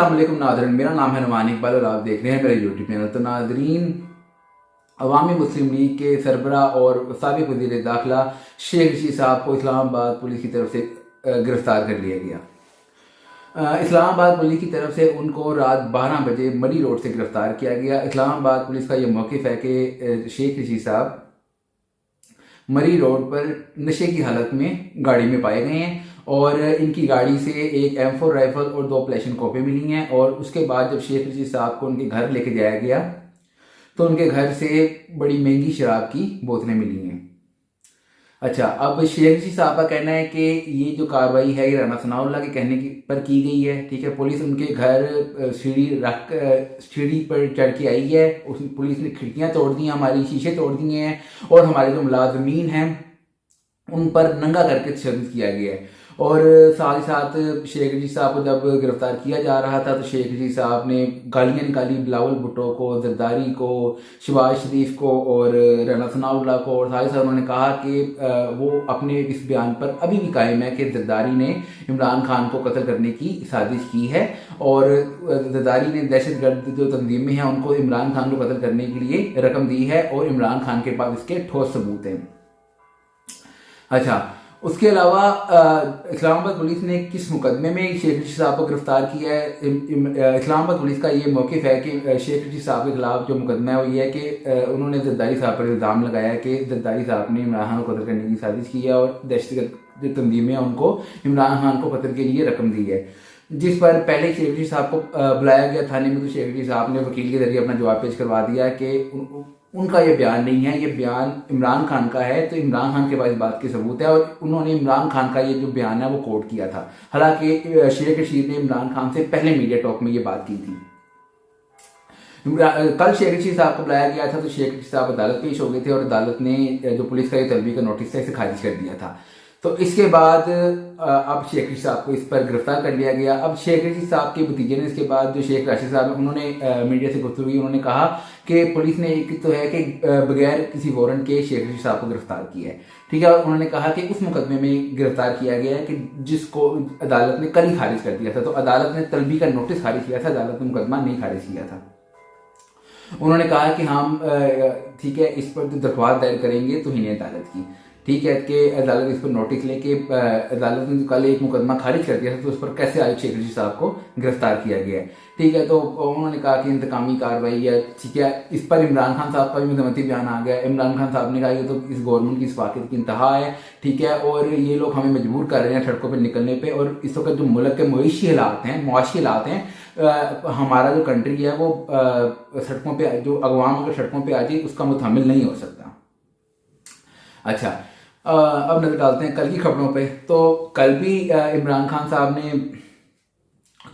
अस्सलाम वालेकुम नाज़रीन, मेरा नाम है नुमान इकबाल और आप देख रहे हैं मेरे यूट्यूब चैनल। तो नाज़रीन, अवामी मुस्लिम लीग के सरबरा और साबिक़ वज़ीर दाखिला शेख रशीद साहब को इस्लामाबाद पुलिस की तरफ से गिरफ़्तार कर लिया गया। इस्लामाबाद पुलिस की तरफ से उनको रात 12 बजे मरी रोड से गिरफ़्तार किया गया। इस्लामाबाद पुलिस का ये मौक़िफ़ है कि शेख रशीद साहब मरी रोड पर नशे की हालत में गाड़ी में पाए गए हैं और इनकी गाड़ी से एक M4 राइफल और 2 क्लाशनकोपें मिली हैं। और उसके बाद जब शेख रशीद साहब को उनके घर लेके जाया गया तो उनके घर से बड़ी महंगी शराब की बोतलें मिली हैं। अच्छा, अब शेख रशीद साहब का कहना है कि ये जो कार्रवाई है ये राना सनाउल्लाह के कहने की पर की गई है। ठीक है, पुलिस उनके घर सीढ़ी पर चढ़ के आई है। पुलिस ने खिड़कियां तोड़ दी हैं, हमारी शीशे तोड़ दिए हैं और हमारे जो मुलाजमीन हैं उन पर नंगा करके तशद्दुद किया गया है। और साथ ही साथ शेख रशीद साहब को जब गिरफ्तार किया जा रहा था तो शेख रशीद साहब ने गालियाँ निकाली बिलावल भुट्टो को, जरदारी को, शहबाज शरीफ को और राना सनाउल्लाह को। और साथ ही साथ उन्होंने कहा कि वो अपने इस बयान पर अभी भी कायम है कि जरदारी ने इमरान खान को कत्ल करने की साजिश की है और जरदारी ने दहशतगर्द जो तंजीमें हैं उनको इमरान खान को कत्ल करने के लिए रकम दी है और इमरान खान के पास इसके ठोस सबूत हैं। अच्छा, उसके अलावा इस्लामाबाद पुलिस ने किस मुकदमे में शेख रशीद साहब को गिरफ्तार किया है। इस्लामाबाद पुलिस का ये मौक़िफ़ है कि शेख रशीद साहब के खिलाफ जो मुकदमा है वो ये है कि उन्होंने जरदारी साहब पर इल्ज़ाम लगाया कि जरदारी साहब ने इमरान खान को कत्ल करने की साजिश की है और दहशतगर्द जो तंजीमें हैं उनको इमरान खान को कत्ल के लिए रकम दी है। जिस पर पहले शेख रशीद साहब को बुलाया गया थाने में तो शेख रशीद साहब ने वकील के जरिए अपना जवाब पेश करवा दिया कि उनका ये बयान नहीं है, ये बयान इमरान खान का है। तो इमरान खान के पास इस बात के सबूत है और उन्होंने इमरान खान का ये जो बयान है वो कोट किया था। हालांकि शेख रशीद ने इमरान खान से पहले मीडिया टॉक में ये बात की थी। कल शेख रशीद साहब को बुलाया गया था तो शेख रशीद साहब अदालत पेश हो गए थे और अदालत ने जो पुलिस का ये तलबी का नोटिस था इसे खारिज कर दिया था। तो इसके बाद अब शेख रशीद साहब को इस पर गिरफ्तार कर लिया गया। अब शेख रशीद साहब के भतीजे ने इसके बाद जो शेख राशिद साहब उन्होंने मीडिया से गुफ्तगू की, उन्होंने कहा कि पुलिस ने एक तो है कि बगैर किसी वारंट के शेख रशीद साहब को गिरफ्तार किया है। ठीक है, और उन्होंने कहा कि उस मुकदमे में गिरफ्तार किया गया है कि जिसको अदालत ने कल ही खारिज कर दिया था। तो अदालत ने तलबी का नोटिस खारिज किया था, अदालत ने मुकदमा नहीं खारिज किया था। उन्होंने कहा कि हम ठीक है इस पर जो दरख्वास्त दायर करेंगे तो ही अदालत की, ठीक है, कि अदालत इस पर नोटिस लेके अदालत ने कल एक मुकदमा खारिज कर दिया था तो उस पर कैसे आज शेख रशीद साहब को गिरफ्तार किया गया है। ठीक है, तो उन्होंने कहा कि इंतकामी कार्रवाई है। ठीक है, इस पर इमरान खान साहब का भी मजम्मती बयान आ गया। इमरान खान साहब ने कहा ये तो इस गवर्नमेंट की सफाकत की इंतहा है। ठीक है, और ये लोग हमें मजबूर कर रहे हैं सड़कों पर निकलने पर। और इस वक्त जो मुल्क के मुआशी हालात हैं हमारा जो कंट्री है वो सड़कों पर जो अगवाम अगर सड़कों पर आ जाए उसका मुतहम्मिल नहीं हो सकता। अच्छा, अब नजर डालते हैं कल की खबरों पे। तो कल भी इमरान खान साहब ने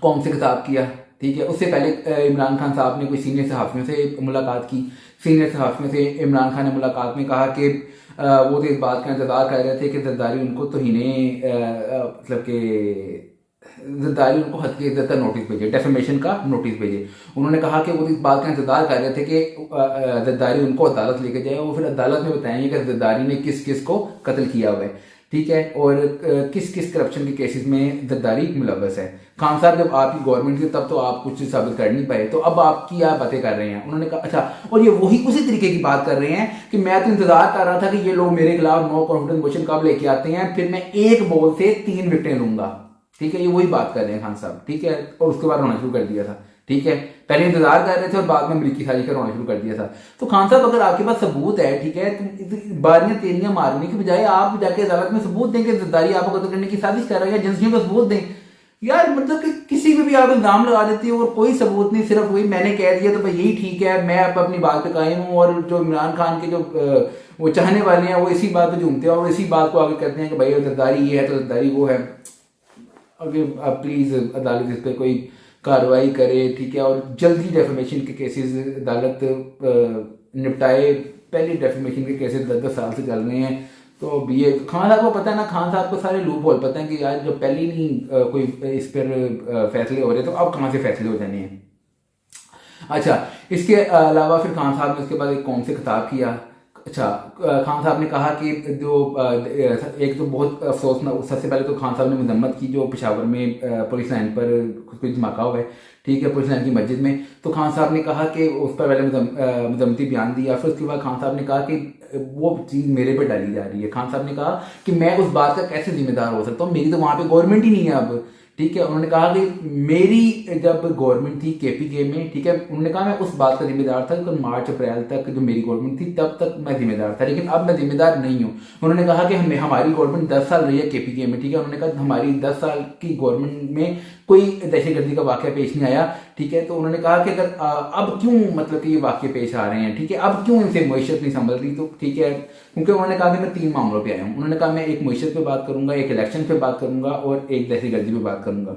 कौम से खिताब किया। ठीक है, उससे पहले इमरान खान साहब ने कोई सीनियर सहाफ़ियों से मुलाकात की। सीनियर सहाफ़ियों से इमरान खान ने मुलाकात में कहा कि वो तो इस बात का इंतज़ार कर रहे थे कि जरदारी उनको मतलब कि जरदारी उनको हद की इज्जत का नोटिस भेजे, डेफेमेशन का नोटिस भेजे। उन्होंने कहा कि वो इस बात का इंतजार कर रहे थे कि जरदारी उनको अदालत लेके जाए, वो फिर अदालत में बताएंगे कि जरदारी ने किस किस को कत्ल किया हुआ है। ठीक है, और किस किस करप्शन के केसेस में जरदारी मुलव्वस है। खान साहब जब आपकी गवर्नमेंट थी तब तो आप कुछ साबित कर नहीं पाए, तो अब आप क्या बातें कर रहे हैं। उन्होंने कहा अच्छा, और ये वही उसी तरीके की बात कर रहे हैं कि मैं तो इंतजार कर रहा था कि ये लोग मेरे खिलाफ नो कॉन्फिडेंस मोशन कब लेके आते हैं, फिर मैं एक बॉल से 3 विकेटें लूंगा। ठीक है, ये वही बात कर रहे हैं खान साहब। ठीक है, और उसके बाद रोना शुरू कर दिया था। ठीक है, पहले इंतजार कर रहे थे और बाद में अमरीकी साजिश का रोना शुरू कर दिया था। तो खान साहब अगर आपके पास सबूत है, ठीक है, तो बारियां तेरियां मारने की बजाय आप जाके अदालत में सबूत दें कि जरदारी आपको कत्ल करने की साजिश कर रहा है, एजेंसियों को सबूत दें। यार मतलब कि किसी पे भी आप इल्जाम लगा देती हो और कोई सबूत नहीं, सिर्फ वही मैंने कह दिया तो भाई यही ठीक है, मैं अब अपनी बात पे कायम हूँ। और जो इमरान खान के जो वो चाहने वाले हैं वो इसी बात पे झूमते हैं और इसी बात को आगे करते हैं कि भाई जरदारी ये है तो जरदारी वो है। अगर आप प्लीज़ अदालत इस पर कोई कार्रवाई करे। ठीक है, और जल्दी डेफेमेशन के केसेस अदालत निपटाए। पहले डेफेमेशन के केसेस 10-10 साल से चल रहे हैं। तो ये खान साहब को पता है ना, खान साहब को सारे लूप होल पता है कि यार जो पहले नहीं कोई इस पर फैसले हो रहे तो अब कहाँ से फैसले हो जाने हैं। अच्छा, इसके अलावा फिर खान साहब ने उसके बाद एक कौम से खिताब किया। अच्छा, खान साहब ने कहा कि जो एक तो बहुत अफसोसनाक, सबसे पहले तो खान साहब ने मजम्मत की जो पेशावर में पुलिस लाइन पर कुछ धमाका हुआ है। ठीक है, पुलिस लाइन की मस्जिद में। तो खान साहब ने कहा कि उस पर पहले मजम्मती बयान दिया, फिर उसके बाद खान साहब ने कहा कि वो चीज़ मेरे पे डाली जा रही है। खान साहब ने कहा कि मैं उस बात का कैसे जिम्मेदार हो सकता हूँ, मेरी तो वहाँ पे गवर्नमेंट ही नहीं है अब। ठीक है, उन्होंने कहा कि मेरी जब गवर्नमेंट थी केपीके में, ठीक है, उन्होंने कहा मैं उस बात का जिम्मेदार था कि मार्च अप्रैल तक जो मेरी गवर्नमेंट थी तब तक मैं जिम्मेदार था, लेकिन अब मैं जिम्मेदार नहीं हूँ। उन्होंने कहा कि हमारी गवर्नमेंट 10 साल रही है केपीके में, ठीक है, उन्होंने कहा हमारी 10 साल की गवर्नमेंट में कोई दहशतगर्दी का वाक़या पेश नहीं आया। ठीक है, तो उन्होंने कहा कि अगर अब क्यों मतलब कि ये वाक़ये पेश आ रहे हैं, ठीक है, अब क्यों इनसे मईशत नहीं संभल रही, तो ठीक है, क्योंकि उन्होंने कहा कि मैं 3 मामलों पे आया हूँ। उन्होंने कहा मैं एक मईशत पे बात करूंगा, एक इलेक्शन पे बात करूंगा और एक दहशतगर्दी पे बात करूंगा।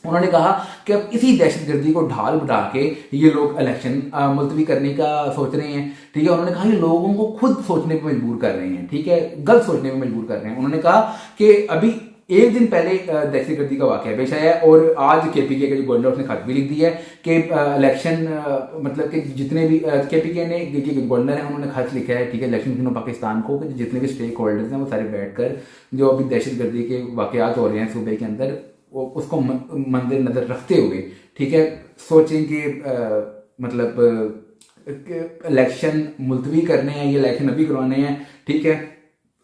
उन्होंने कहा कि अब इसी दहशतगर्दी को ढाल बढ़ा के ये लोग इलेक्शन मुलतवी करने का सोच रहे हैं। ठीक है, उन्होंने कहा ये लोगों को खुद सोचने पे मजबूर कर रहे हैं, ठीक है, गलत सोचने पे मजबूर कर रहे हैं। उन्होंने कहा कि अभी एक दिन पहले दहशतगर्दी का वाकया पेश आया है और आज केपीके के जो गवर्नर उसने खत भी लिख दी है कि इलेक्शन मतलब कि जितने भी केपीके ने जो गवर्नर है उन्होंने खत लिखा है, ठीक है, इलेक्शन के पाकिस्तान को कि जितने भी स्टेक होल्डर्स हैं वो सारे बैठकर जो अभी दहशतगर्दी के वाकयात हो रहे हैं सूबे के अंदर उसको मंदिर नजर रखते हुए, ठीक है, सोचें कि मतलब इलेक्शन मुलतवी करने हैं, ये इलेक्शन अभी करवाने हैं। ठीक है,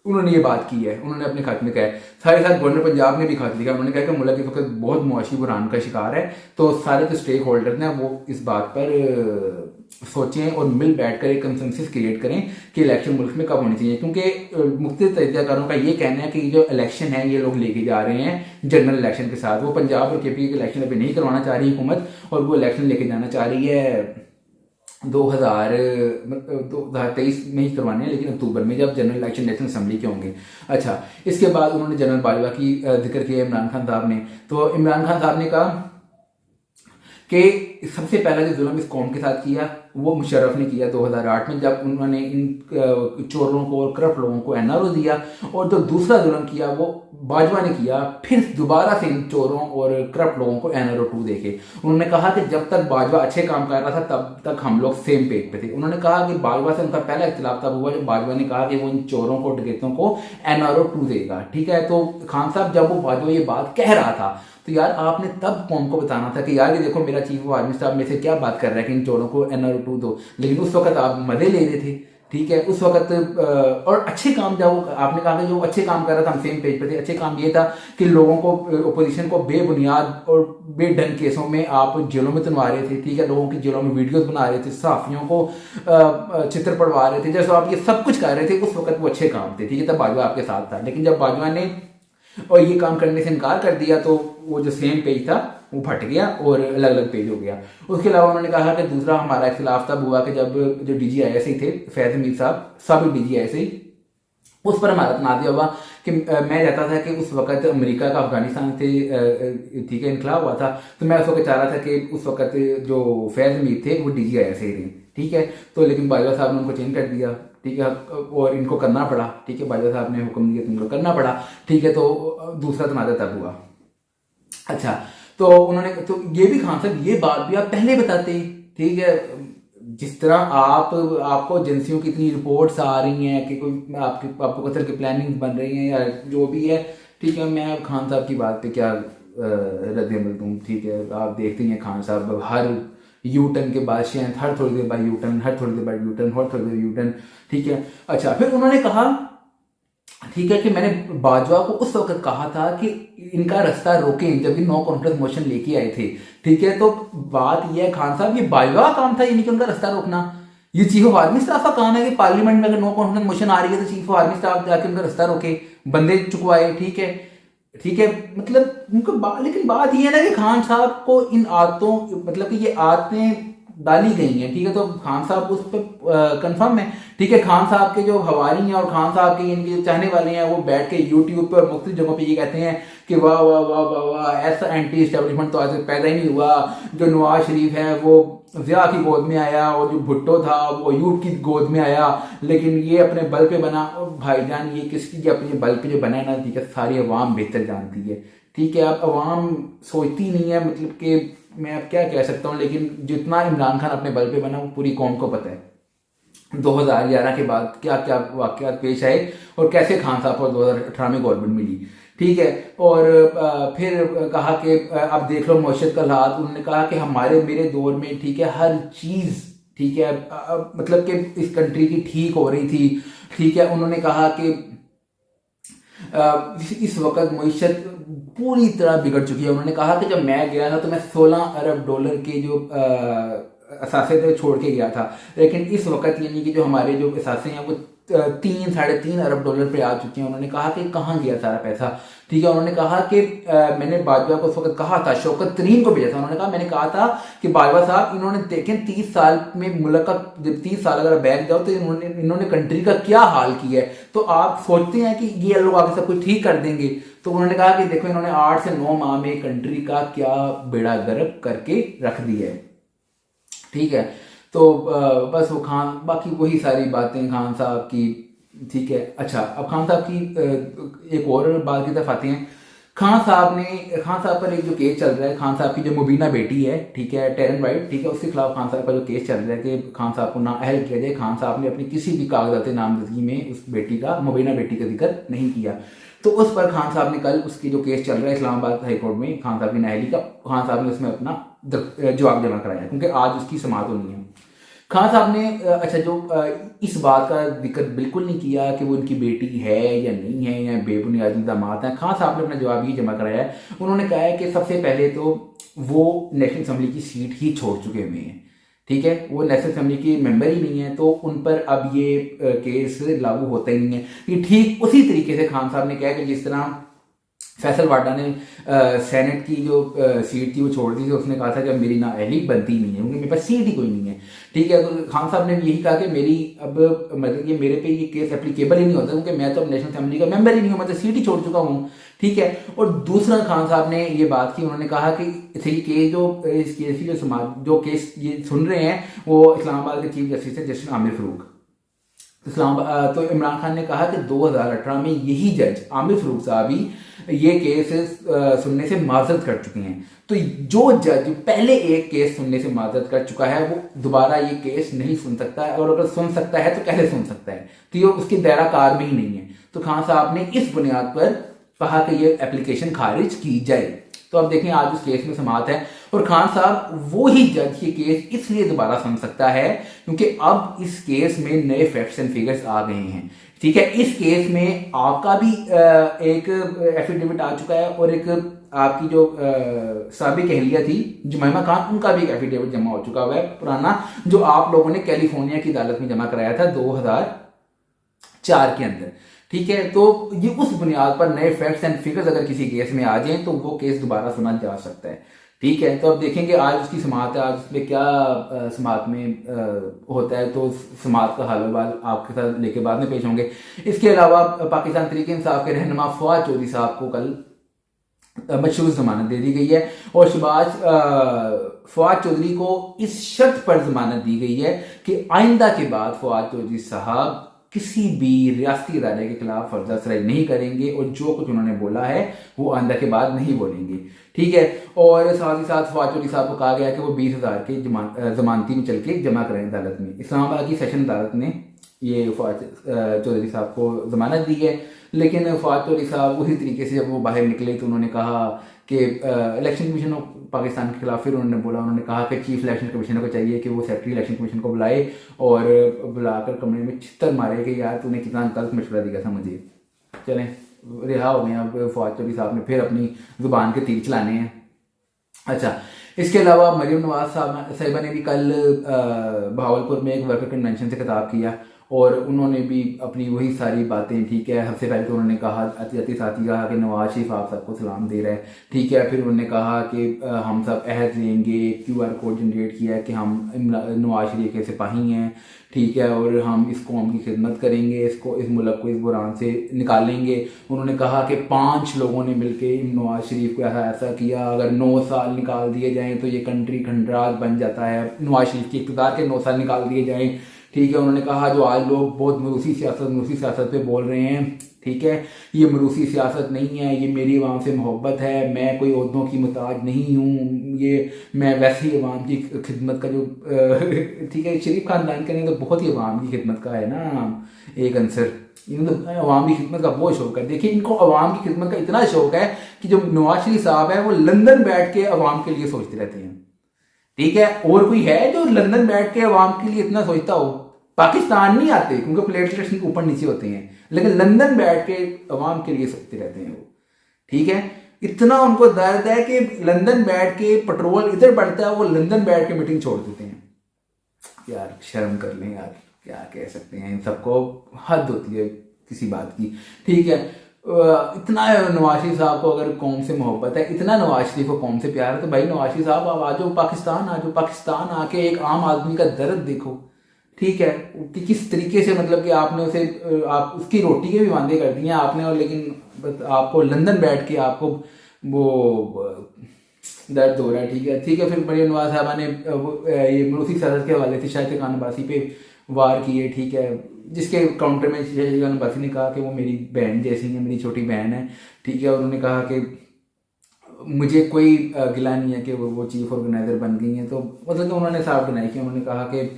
उन्होंने ये बात की है, उन्होंने अपने खत में कहा है। साथ ही साथ गवर्नर पंजाब ने भी खत लिखा, उन्होंने कहा कि मुल्क इस वक्त बहुत मुआशी बुरान का शिकार है, तो सारे जो स्टेक होल्डर हैं वो इस बात पर सोचें और मिल बैठकर एक कंसेंसस क्रिएट करें कि इलेक्शन मुल्क में कब होनी चाहिए, क्योंकि मुख्तलिफ तजज़ियाकारों का ये कहना है कि जो इलेक्शन है ये लोग लेके जा रहे हैं जनरल इलेक्शन के साथ। वो पंजाब और केपी के इलेक्शन अभी नहीं करवाना चाह रही हुकूमत, और वो इलेक्शन लेके जाना चाह रही है 2023 में ही करवाने हैं, लेकिन अक्टूबर में जब जनरल इलेक्शन नेशनल असेंबली के होंगे। अच्छा, इसके बाद उन्होंने जनरल बाजवा की जिक्र किया इमरान खान साहब ने। तो इमरान खान साहब ने कहा कि सबसे पहला जो जुल्म इस कौम के साथ किया वो मुशर्रफ ने किया 2008 में, जब उन्होंने इन चोरों को और करप्ट लोगों को एनआरओ दिया, और जो दूसरा जुल्म किया वो बाजवा ने किया, फिर दोबारा से इन चोरों और करप्ट लोगों को एनआरओ 2 देके। उन्होंने कहा कि जब तक बाजवा अच्छे काम कर रहा था तब तक हम लोग सेम पेज पे थे। उन्होंने कहा कि बाजवा से उनका पहला इख्तिलाफ तब हुआ जब बाजवा ने कहा कि वो इन चोरों को डकैतों को एनआरओ 2 देगा। ठीक है, तो खान साहब जब वो बाजवा ये बात कह रहा था तो यार आपने तब कौम को बताना था कि यार ये देखो मेरा चीफ ऑफ आर्मी स्टाफ में से क्या बात कर रहा है कि इन चोरों को एनआरओ 2 दो, लेकिन उस वक्त आप मजे ले रहे थे। ठीक है, उस वक्त और अच्छे काम जब आपने कहा कि जो अच्छे काम कर रहा था हम सेम पेज पे थे। अच्छे काम ये था कि लोगों को ओपोजिशन को बेबुनियाद और बेढंग केसों में आप जेलों में तुलवा रहे थे। ठीक है, लोगों की जेलों में वीडियोस बना रहे थे, सहाफियों को चित्र पढ़वा रहे थे, जैसे आप ये सब कुछ कर रहे थे उस वक्त वो अच्छे काम थे। ठीक है, तब बाजवा आपके साथ था, लेकिन जब बाजवा ने और ये काम करने से इनकार कर दिया तो वो जो सेम पेज था वो फट गया और अलग अलग पेज हो गया। उसके अलावा उन्होंने कहा कि दूसरा हमारा इख्तिलाफ तब हुआ कि जब जो DGISI थे फैज मीर साहब, सब DGISI, उस पर हमारा तनाज़ा हुआ कि मैं चाहता था कि उस वक्त अमेरिका का अफगानिस्तान से ठीक है इनकलाब हुआ था, तो मैं उस वक्त चाह रहा था कि उस वक्त जो फैज मीर थे वो DGISI थे। ठीक है, तो लेकिन बाजवा साहब ने उनको चेंज कर दिया। ठीक है, और इनको करना पड़ा। ठीक है, बाजवा साहब ने हुक्म दिया तुमको करना पड़ा। ठीक है, तो दूसरा तनाज़ा तब हुआ। अच्छा, तो उन्होंने तो ये भी खान साहब ये बात भी आप पहले बताते। ठीक है, जिस तरह आपको एजेंसियों की इतनी रिपोर्ट्स आ रही हैं कि कोई आपको कत्ल की प्लानिंग बन रही है या जो भी है। ठीक है, मैं खान साहब की बात पे क्या रद्द-ए-अमल दूँ। ठीक है, आप देखते हैं खान साहब हर यूटर्न के बादशाह हैं, हर थोड़ी देर बाद यूटर्न, हर थोड़ी देर बाद यूटर्न, हर थोड़ी देर यूटर्न। ठीक है, अच्छा, फिर उन्होंने कहा ठीक है कि मैंने बाजवा को उस वक्त कहा था कि इनका रास्ता रोकें जब ये नो कॉन्फिडेंस मोशन लेके आए थे। ठीक है, तो बात यह है खान साहब ये बाजवा का काम था यानी कि उनका रास्ता रोकना। ये चीफ ऑफ आर्मी स्टाफ का काम है कि पार्लियामेंट में अगर नो कॉन्फिडेंस मोशन आ रही है तो चीफ ऑफ आर्मी स्टाफ जाके उनका रास्ता रोके, बंदे चुकवाए। ठीक है, ठीक है, मतलब उनको लेकिन बात यह है ना कि खान साहब को इन आदतों मतलब कि ये आदतें डाली गई हैं। ठीक है, तो खान साहब उस पर कंफर्म है। ठीक है, खान साहब के जो हवारी हैं और खान साहब के इनके चाहने वाले हैं वो बैठ के यूट्यूब पर और मुख्तलिफ जगहों पे ये कहते हैं कि वाह वाह वाह वाह वाह, ऐसा एंटी इस्टेब्लिशमेंट तो आज तक पैदा ही नहीं हुआ। जो नवाज शरीफ है वो ज़िया की गोद में आया और जो भुट्टो था वो अयूब की गोद में आया, लेकिन ये अपने बल पे बना। और भाईजान ये किसकी अपने बल पे जो बना है ना, ठीक है, सारी अवाम बेहतर जानती है। ठीक है, अब अवाम सोचती नहीं है, मतलब कि मैं अब क्या कह सकता हूँ, लेकिन जितना इमरान खान अपने बल पे बना वो पूरी कौम को पता है 2011 के बाद क्या क्या वाकयात पेश आए और कैसे खान साहब को 2018 में गवर्नमेंट मिली। ठीक है। और फिर कहा कि अब देख लो मईशत का हालात। उन्होंने कहा कि हमारे मेरे दौर में, ठीक है, हर चीज़, ठीक है, मतलब कि इस कंट्री की ठीक हो रही थी, ठीक है। उन्होंने कहा कि इस वक्त मईशत पूरी तरह बिगड़ चुकी है। उन्होंने कहा कि जब मैं गया था तो मैं 16 अरब डॉलर के जो असासे थे छोड़ के गया था, लेकिन इस वक्त यानी कि जो हमारे जो असासे हैं वो 3-3.5 अरब डॉलर पे आ चुके हैं। उन्होंने कहा कि कहाँ गया सारा पैसा, ठीक है। उन्होंने कहा कि मैंने बाजवा को उस वक्त कहा था, शौकत तरीन को भेजा था, उन्होंने कहा, मैंने कहा था कि बाजवा साहब, इन्होंने देखें 30 साल में मुल्क का, जब 30 साल अगर बैठ जाओ तो इन्होंने कंट्री का क्या हाल किया है, तो आप सोचते हैं कि ये लोग आगे सब कुछ ठीक कर देंगे। तो उन्होंने कहा कि देखो इन्होंने 8 से 9 माह में कंट्री का क्या बेड़ा गर्क करके रख दिया है, ठीक है। तो बस वो खान, बाकी वही सारी बातें खान साहब की, ठीक है। अच्छा, अब खान साहब की एक और बात की तरफ आते हैं। खान साहब पर एक जो केस चल रहा है, खान साहब की जो मुबीना बेटी है, ठीक है, टेरन वाइट, ठीक है, उसके खिलाफ खान साहब का जो केस चल रहा है कि खान साहब को नाअहल किया जाए। खान साहब ने अपनी किसी भी कागजात नामजदगी में उस बेटी का, मुबीना बेटी का जिक्र नहीं किया। तो उस पर खान साहब ने कल, उसकी जो केस चल रहा है इस्लामाबाद हाई कोर्ट में खान साहब की नाअहली का, खान साहब ने उसमें अपना जवाब जमा कराया, क्योंकि आज उसकी समाअत होनी है। खान साहब ने अच्छा जो इस बात का जिक्र बिल्कुल नहीं किया कि वो उनकी बेटी है या नहीं है या बेबुनियाद इल्जामात हैं। खान साहब ने अपना जवाब ये जमा कराया है। उन्होंने कहा है कि सबसे पहले तो वो नेशनल असम्बली की सीट ही छोड़ चुके हुए हैं, ठीक है, वो नेशनल असम्बली के मेंबर ही नहीं है, तो उन पर अब ये केस लागू होता ही नहीं है। ये ठीक उसी तरीके से खान साहब ने कहा कि जिस तरह फैसल वाडा ने सेनेट की जो सीट थी वो छोड़ दी थी, उसने कहा था कि अब मेरी नाअहली बनती नहीं है क्योंकि मेरे पास सीट ही कोई नहीं है, ठीक है। तो खान साहब ने भी यही कहा कि मेरी अब मतलब ये मेरे पे ये केस एप्लीकेबल ही नहीं होता क्योंकि मैं तो अब नेशनल असेंबली का मेंबर ही नहीं हूँ, मैं तो सीट ही छोड़ चुका हूँ, ठीक है। और दूसरा खान साहब ने ये बात की, उन्होंने कहा कि केस जो इस केस की जो केस ये सुन रहे हैं वो इस्लामाबाद के चीफ जस्टिस है जस्टिस आमिर फरूक। तो इमरान खान ने कहा कि 2018 में यही जज आमिर फरूक साहब ही ये केस सुनने से माजरत कर चुके हैं। तो जो जज पहले एक केस सुनने से माजरत कर चुका है वो दोबारा ये केस नहीं सुन सकता है, और अगर सुन सकता है तो कैसे सुन सकता है, तो ये उसकी दायरा कार में ही नहीं है। तो खान साहब ने इस बुनियाद पर कहा कि ये एप्लीकेशन खारिज की जाए। तो अब देखें आज उस केस में समाअत है, और खान साहब वो ही जज ये केस इसलिए दोबारा सुन सकता है क्योंकि अब इस केस में नए फैक्ट्स एंड फिगर्स आ गए हैं, ठीक है। इस केस में आपका भी एक एफिडेविट आ चुका है, और एक आपकी जो साबिक अहलिया थी जुमैमा खान, उनका भी एक एफिडेविट जमा हो चुका हुआ है पुराना, जो आप लोगों ने कैलिफोर्निया की अदालत में जमा कराया था 2004 के अंदर, ठीक है। तो ये उस बुनियाद पर नए फैक्ट्स एंड फिगर्स अगर किसी केस में आ जाएं तो वो केस दोबारा सुना जा सकता है, ठीक है। तो अब देखेंगे आज उसकी समाअत है, आज उसमें क्या समाअत में होता है, तो समाअत का हाल आपके साथ लेके बाद में पेश होंगे। इसके अलावा पाकिस्तान तहरीक इंसाफ के रहनुमा फवाद चौधरी साहब को कल मशरूत जमानत दे दी गई है, और फवाद चौधरी को इस शर्त पर जमानत दी गई है कि आइंदा के बाद फवाद चौधरी साहब किसी भी रियासती इदारे के खिलाफ फर्जा सराई नहीं करेंगे, और जो कुछ उन्होंने बोला है वो आइंदा के बाद नहीं बोलेंगे, ठीक है। और साथ ही साथ फवाद चौधरी साहब को कहा गया कि वो 20,000 के जमानती में चल के जमा करें अदालत में। इस्लामाबाद की सेशन अदालत ने ये फवाद चौधरी साहब को जमानत दी है, लेकिन फवाद चौधरी साहब उसी तरीके से जब वो बाहर निकले तो उन्होंने कहा कि इलेक्शन कमीशन ऑफ पाकिस्तान के खिलाफ, फिर उन्होंने कहा कि चीफ इलेक्शन कमिश्नर को चाहिए कि वो सेक्रेटरी इलेक्शन कमीशन को बुलाए और बुलाकर कमरे में छितर मारे कि यार तूने कितना गलत मशवरा दिया था मुझे। चलें, रिहा हो गए। अब फवाद चौधरी साहब ने फिर अपनी जुबान के तीर चलाने हैं। अच्छा, इसके अलावा मरीम नवाज साहिबा ने भी कल बहावलपुर में एक वर्कर कन्वेंशन से खिताब किया, और उन्होंने भी अपनी वही सारी बातें, ठीक है। सबसे पहले तो उन्होंने कहा, अति साथी कहा कि नवाज शरीफ आप सबको सलाम दे रहा है, ठीक है। फिर उन्होंने कहा कि हम सब अहद लेंगे, QR कोड जनरेट किया कि हम नवाज शरीफ के सिपाही हैं, ठीक है, और हम इस कौम की खिदमत करेंगे, इस मुल्क को इस बुरान से निकालेंगे। उन्होंने कहा कि 5 लोगों ने मिलकर नवाज शरीफ को ऐसा किया, अगर 9 साल निकाल दिए जाएँ तो ये कंट्री खंडराज बन जाता है, नवाज शरीफ के इक़्तिदार के 9 साल निकाल दिए जाएँ, ठीक है। उन्होंने कहा जो आज लोग बहुत मरूसी सियासत पे बोल रहे हैं, ठीक है, ये मरूसी सियासत नहीं है, ये मेरी अवाम से मोहब्बत है, मैं कोई ओहदों की मुताज नहीं हूँ, ये मैं वैसे ही अवाम की खिदमत का जो ठीक है, शरीफ खानदान का नहीं तो बहुत ही अवाम की खिदमत का है ना एक अंसर, इन्हें तो अवाम की खिदमत का बहुत शौक है। देखिए इनको अवाम की खिदमत का इतना शौक है कि जो नवाज शरीफ साहब है वो लंदन बैठ के अवाम के लिए सोचते रहते हैं। ठीक है, और कोई है जो लंदन बैठ के अवाम के लिए इतना सोचता हो? पाकिस्तान नहीं आते क्योंकि प्लेटलेट्स ऊपर नीचे होते हैं, लेकिन लंदन बैठ के अवाम के लिए सोचते रहते हैं वो। ठीक है, इतना उनको दर्द है कि लंदन बैठ के पेट्रोल इधर बढ़ता है, वो लंदन बैठ के मीटिंग छोड़ देते हैं। यार शर्म कर लें यार, क्या कह सकते हैं, इन सबको हद होती है किसी बात की। ठीक है, इतना नवाज शरीफ साहब को अगर कौम से मोहब्बत है, इतना नवाज शरीफ को कौम से प्यार है, तो भाई नवाज शरीफ साहब आप आ जाओ पाकिस्तान, आ जाओ पाकिस्तान, आके एक आम आदमी का दर्द देखो। ठीक है, कि किस तरीके से मतलब कि आपने उसे आप उसकी रोटी के भी वादे कर दिए आपने, और लेकिन आपको लंदन बैठ के आपको वो दर्द हो रहा है। ठीक है, फिर मरियम नवाज साहबा ने ये मरूसी सदर के हवाले से शाहिद खान अब्बासी पे वार किए। ठीक है, जिसके काउंटर में शाहिद खान अब्बासी ने कहा कि वो मेरी बहन जैसी है, मेरी छोटी बहन है। ठीक है, उन्होंने कहा कि मुझे कोई गिला नहीं है कि वो चीफ ऑर्गेनाइजर बन गई हैं। तो मतलब कि उन्होंने साफ डिनाई किया, उन्होंने कहा कि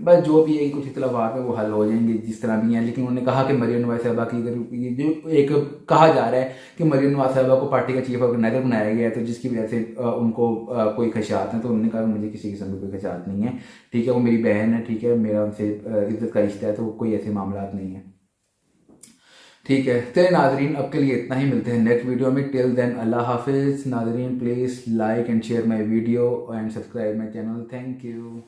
बस जो भी है कुछ इख्तलाफात है वो हल हो जाएंगे जिस तरह भी हैं। लेकिन उन्होंने कहा कि मरियम नवाज साहबा की अगर ये जो एक कहा जा रहा है कि मरियम नवाज साहबा को पार्टी का चीफ ऑर्गेनाइजर बनाया गया है, तो जिसकी वजह से उनको कोई खदशात हैं, तो उन्होंने कहा मुझे किसी किस्म के कोई खदशात नहीं है। ठीक है, वो मेरी बहन है। ठीक है, मेरा उनसे इज्जत का रिश्ता है, तो कोई ऐसे मामला नहीं है। ठीक है, तेरे नाजरीन अब के लिए इतना ही, मिलते हैं नेक्स्ट वीडियो में। टिल देन अल्लाह हाफिज़ नाजरीन, please like and share my video and subscribe my channel. Thank you.